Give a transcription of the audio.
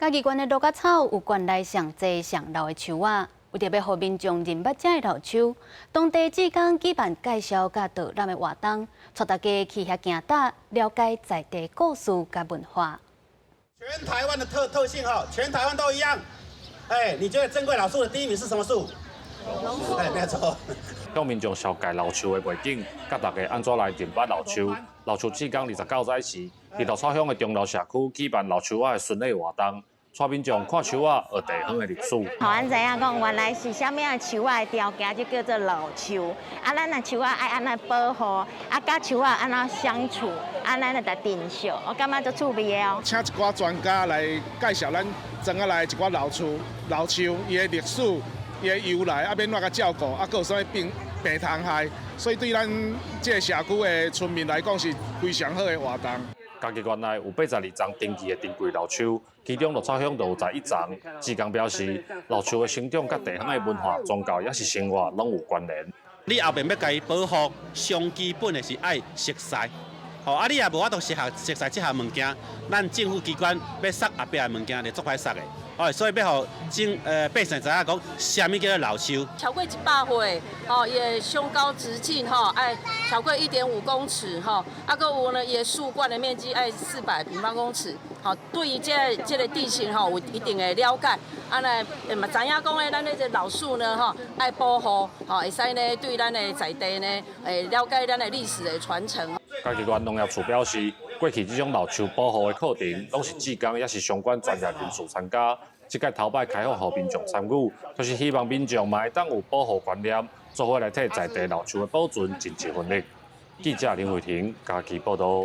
嘉义县的鹿角草有县内上济上老的树仔，为着要互民众认捌这的老树，当地志工举办介绍甲导览的活动，带大家去遐行踏，了解在地故事甲文化。全台湾的特性哈，全台湾都一样。你觉得珍贵老树的第一名是什么树？榕树。没错。向民众绍介老树的背景，甲大家安怎来认捌老树。老树志工29早时，伫稻草乡的中路社区举办老树仔的巡礼活动，带民众看树仔学地方的历史。咱知影讲，原来是啥物啊树仔的条件就叫做老树。咱若树仔爱安怎保护，甲树仔安怎相处，咱就定秀。我感觉足趣味的哦。请一寡专家来介绍咱庄仔内一寡老树伊的历史、伊的由来，免怎个照顾，还有啥物病虫害，所以对咱这个社区的村民来讲是非常好的活动。嘉义县内有82丛登记的珍贵老树，其中稻草乡就有11丛。志工表示，老树的生长甲地方的文化、宗教也是生活拢有关联。你后面要甲伊保护，上基本的是爱熟悉。你也无法度熟悉这项物件，咱政府机关要杀后壁的物件，就足歹杀的。所以要互百姓知影讲，啥物叫做老树？超过100岁，也胸高直径爱超过1.5公尺，搁有呢，也树冠的面积爱400平方公尺。对于这个地形有一定的了解，嘛知影讲咧，咱这老树呢爱保护，会使呢对咱的在地呢了解咱的历史的传承。嘉义县农业处表示，过去这种老树保护的课程，拢是志工也是相关专业人士参加。这届头摆开放予民众参与，就是希望民众嘛会当有保护观念，做伙来替在地老树的保存尽一份力。记者林慧婷，嘉义报道。